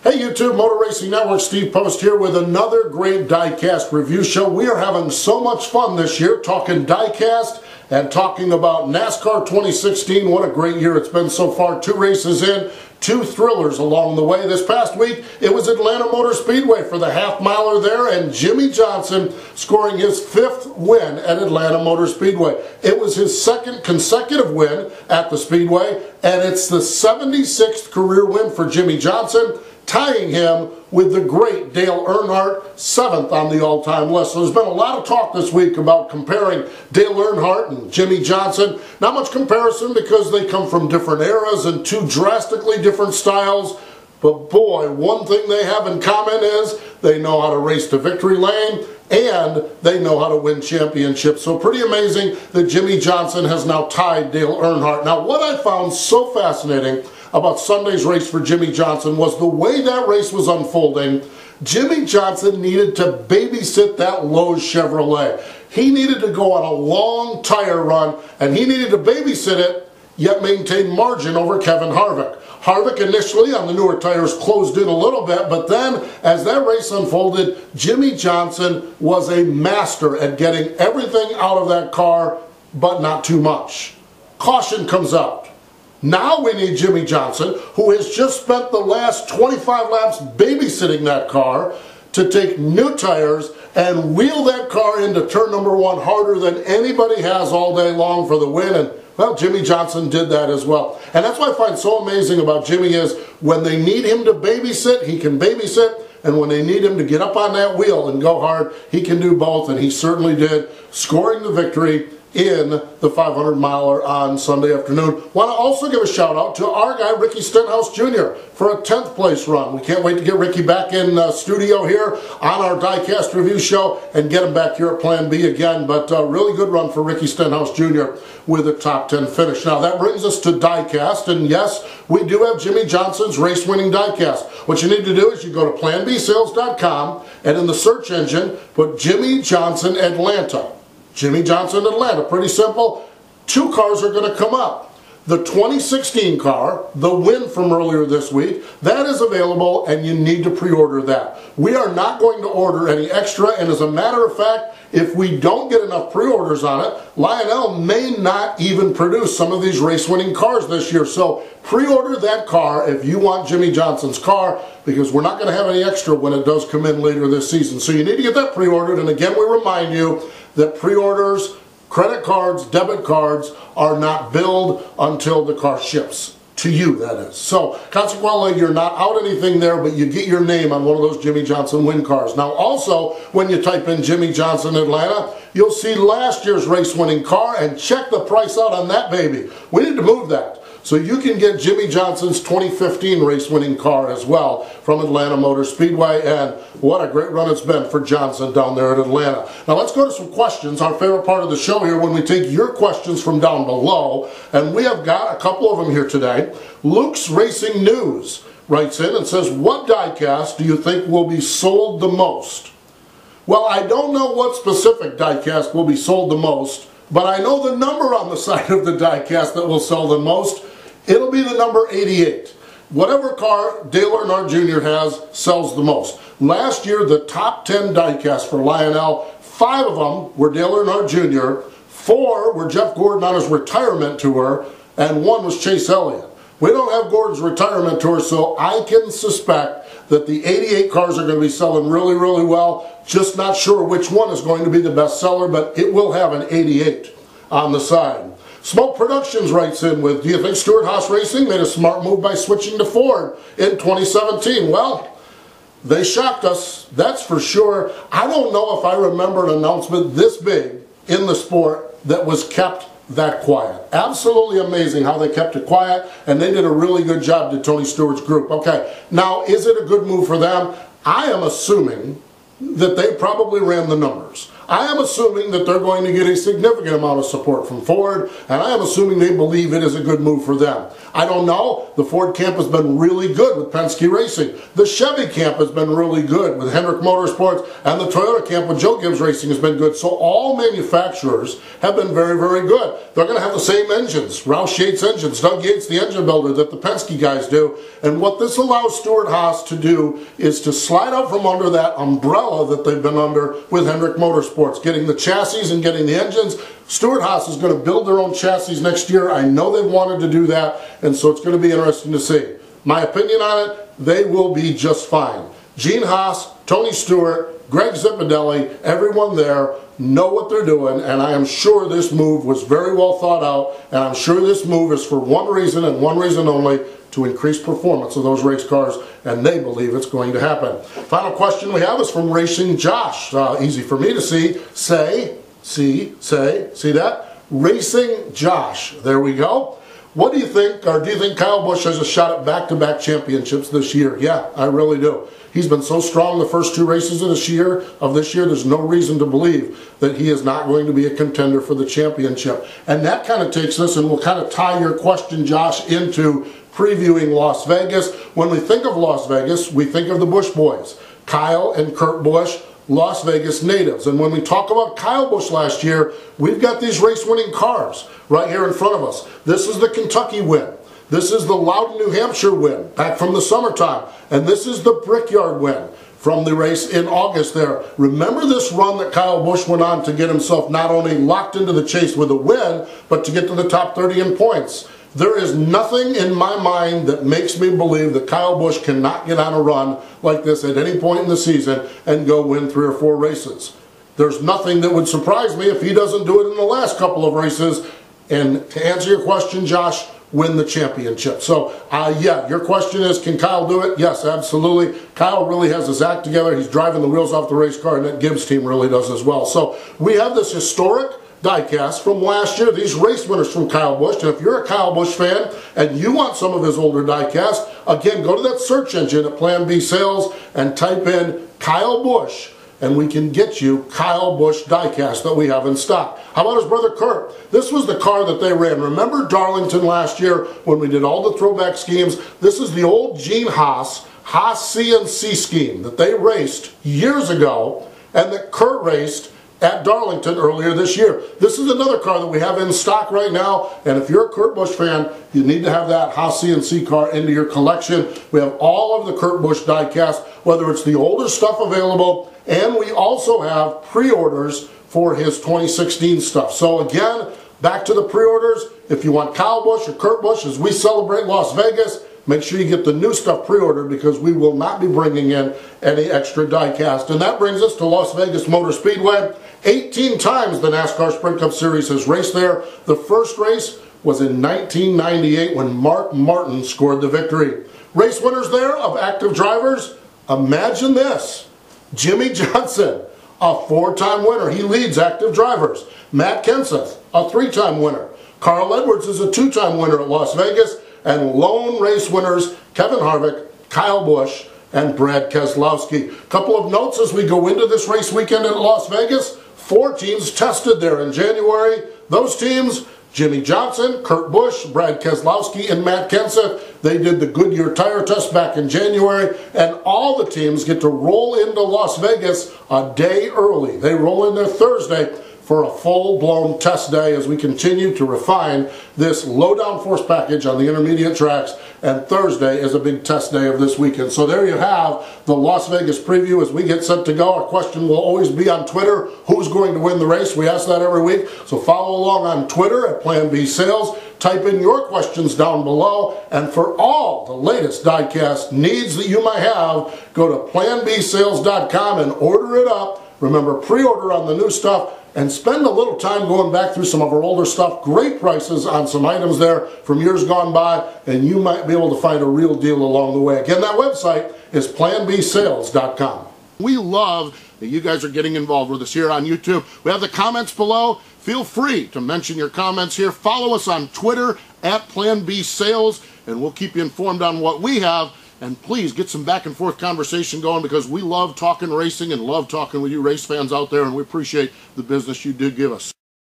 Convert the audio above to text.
Hey YouTube, Motor Racing Network, Steve Post here with another great Diecast review show. We are having so much fun this year talking Diecast and talking about NASCAR 2016. What a great year it's been so far. 2 races in, 2 thrillers along the way. This past week, it was Atlanta Motor Speedway for the half-miler there, and Jimmie Johnson scoring his 5th win at Atlanta Motor Speedway. It was his 2nd consecutive win at the Speedway, and it's the 76th career win for Jimmie Johnson, tying him with the great Dale Earnhardt, 7th on the all-time list. So there's been a lot of talk this week about comparing Dale Earnhardt and Jimmie Johnson. Not much comparison because they come from different eras and 2 drastically different styles. But boy, one thing they have in common is they know how to race to victory lane and they know how to win championships. So pretty amazing that Jimmie Johnson has now tied Dale Earnhardt. Now what I found so fascinating about Sunday's race for Jimmie Johnson was the way that race was unfolding. Jimmie Johnson needed to babysit that Lowe's Chevrolet. He needed to go on a long tire run and he needed to babysit it, yet maintain margin over Kevin Harvick. Harvick initially on the newer tires closed in a little bit, but then as that race unfolded, Jimmie Johnson was a master at getting everything out of that car, but not too much. Caution comes out. Now we need Jimmie Johnson, who has just spent the last 25 laps babysitting that car, to take new tires and wheel that car into turn number 1 harder than anybody has all day long for the win. And well, Jimmie Johnson did that as well. And that's what I find so amazing about Jimmie is when they need him to babysit, he can babysit. And when they need him to get up on that wheel and go hard, he can do both. And he certainly did, scoring the victory in the 500-miler on Sunday afternoon. Want to also give a shout out to our guy Ricky Stenhouse Jr. for a 10th place run. We can't wait to get Ricky back in studio here on our Diecast review show and get him back here at Plan B again. But really good run for Ricky Stenhouse Jr. with a top 10 finish. Now that brings us to Diecast, and yes, we do have Jimmie Johnson's race-winning Diecast. What you need to do is you go to planbsales.com and in the search engine put Jimmie Johnson Atlanta. Jimmie Johnson Atlanta, pretty simple. 2 cars are going to come up. The 2016 car, the win from earlier this week, that is available and you need to pre-order that. We are not going to order any extra, and as a matter of fact, if we don't get enough pre-orders on it, Lionel may not even produce some of these race-winning cars this year. So pre-order that car if you want Jimmie Johnson's car, because we're not going to have any extra when it does come in later this season. So you need to get that pre-ordered, and again we remind you that pre-orders, credit cards, debit cards are not billed until the car ships. To you, that is. So, consequently, you're not out anything there, but you get your name on one of those Jimmie Johnson win cars. Now, also, when you type in Jimmie Johnson Atlanta, you'll see last year's race-winning car and check the price out on that baby. We need to move that. So you can get Jimmie Johnson's 2015 race-winning car as well from Atlanta Motor Speedway, and what a great run it's been for Johnson down there at Atlanta. Now let's go to some questions, our favorite part of the show here, when we take your questions from down below, and we have got a couple of them here today. Luke's Racing News writes in and says, what diecast do you think will be sold the most? Well, I don't know what specific diecast will be sold the most, but I know the number on the side of the diecast that will sell the most. It'll be the number 88. Whatever car Dale Earnhardt Jr. has sells the most. Last year, the top 10 diecast for Lionel, 5 of them were Dale Earnhardt Jr., 4 were Jeff Gordon on his retirement tour, and 1 was Chase Elliott. We don't have Gordon's retirement tour, so I can suspect that the 88 cars are going to be selling really, really well. Just not sure which one is going to be the best seller, but it will have an 88 on the side. Smoke Productions writes in with, do you think Stewart-Haas Racing made a smart move by switching to Ford in 2017? Well, they shocked us, that's for sure. I don't know if I remember an announcement this big in the sport that was kept that quiet. Absolutely amazing how they kept it quiet, and they did a really good job to Tony Stewart's group. Okay, now is it a good move for them? I am assuming that they probably ran the numbers. I am assuming that they're going to get a significant amount of support from Ford, and I am assuming they believe it is a good move for them. I don't know. The Ford camp has been really good with Penske Racing. The Chevy camp has been really good with Hendrick Motorsports, and the Toyota camp with Joe Gibbs Racing has been good. So all manufacturers have been very, very good. They're going to have the same engines, Roush Yates engines, Doug Yates, the engine builder, that the Penske guys do. And what this allows Stewart-Haas to do is to slide out from under that umbrella that they've been under with Hendrick Motorsports, getting the chassis and getting the engines. Stewart-Haas is going to build their own chassis next year. I know they've wanted to do that, and so it's going to be interesting to see. My opinion on it, they will be just fine. Gene Haas, Tony Stewart, Greg Zipadelli, everyone there know what they're doing, and I am sure this move was very well thought out, and I'm sure this move is for one reason and one reason only, to increase performance of those race cars, and they believe it's going to happen. Final question we have is from Racing Josh. Easy for me to see that? Racing Josh. There we go. What do you think, or do you think Kyle Busch has a shot at back-to-back championships this year? Yeah, I really do. He's been so strong the first two races of this year, there's no reason to believe that he is not going to be a contender for the championship. And that kind of takes us, and we'll kind of tie your question, Josh, into previewing Las Vegas. When we think of Las Vegas, we think of the Busch boys, Kyle and Kurt Busch, Las Vegas natives. And when we talk about Kyle Busch last year, we've got these race-winning cars right here in front of us. This is the Kentucky win. This is the Loudon, New Hampshire win back from the summertime. And this is the Brickyard win from the race in August there. Remember this run that Kyle Busch went on to get himself not only locked into the chase with a win, but to get to the top 30 in points. There is nothing in my mind that makes me believe that Kyle Busch cannot get on a run like this at any point in the season and go win 3 or 4 races. There's nothing that would surprise me if he doesn't do it in the last couple of races. And to answer your question, Josh, win the championship. So, yeah, your question is, can Kyle do it? Yes, absolutely. Kyle really has his act together. He's driving the wheels off the race car, and that Gibbs team really does as well. So we have this historic diecast from last year, these race winners from Kyle Busch. And if you're a Kyle Busch fan and you want some of his older diecast, again, go to that search engine at Plan B Sales and type in Kyle Busch, and we can get you Kyle Busch diecast that we have in stock. How about his brother Kurt? This was the car that they ran. Remember Darlington last year when we did all the throwback schemes? This is the old Gene Haas CNC scheme that they raced years ago and that Kurt raced at Darlington earlier this year. This is another car that we have in stock right now, and if you're a Kurt Busch fan, you need to have that Haas CNC car into your collection. We have all of the Kurt Busch diecast, whether it's the older stuff available, and we also have pre-orders for his 2016 stuff. So again, back to the pre-orders. If you want Kyle Busch or Kurt Busch as we celebrate Las Vegas, make sure you get the new stuff pre-ordered, because we will not be bringing in any extra diecast. And that brings us to Las Vegas Motor Speedway. 18 times the NASCAR Sprint Cup Series has raced there. The first race was in 1998 when Mark Martin scored the victory. Race winners there of active drivers, imagine this. Jimmy Johnson, a 4-time winner. He leads active drivers. Matt Kenseth, a 3-time winner. Carl Edwards is a 2-time winner at Las Vegas. And lone race winners, Kevin Harvick, Kyle Busch, and Brad Keselowski. Couple of notes as we go into this race weekend in Las Vegas. 4 teams tested there in January. Those teams, Jimmy Johnson, Kurt Busch, Brad Keselowski, and Matt Kenseth. They did the Goodyear tire test back in January, and all the teams get to roll into Las Vegas a day early. They roll in there Thursday for a full-blown test day as we continue to refine this low-down force package on the intermediate tracks, and Thursday is a big test day of this weekend. So there you have the Las Vegas preview as we get set to go. Our question will always be on Twitter, who's going to win the race? We ask that every week, so follow along on Twitter at Plan B Sales. Type in your questions down below, and for all the latest diecast needs that you might have, go to planbsales.com and order it up. Remember, pre-order on the new stuff, and spend a little time going back through some of our older stuff. Great prices on some items there from years gone by, and you might be able to find a real deal along the way. Again, that website is planbsales.com. We love that you guys are getting involved with us here on YouTube. We have the comments below. Feel free to mention your comments here. Follow us on Twitter at Plan B Sales, and we'll keep you informed on what we have. And please get some back and forth conversation going, because we love talking racing and love talking with you race fans out there, and we appreciate the business you do give us.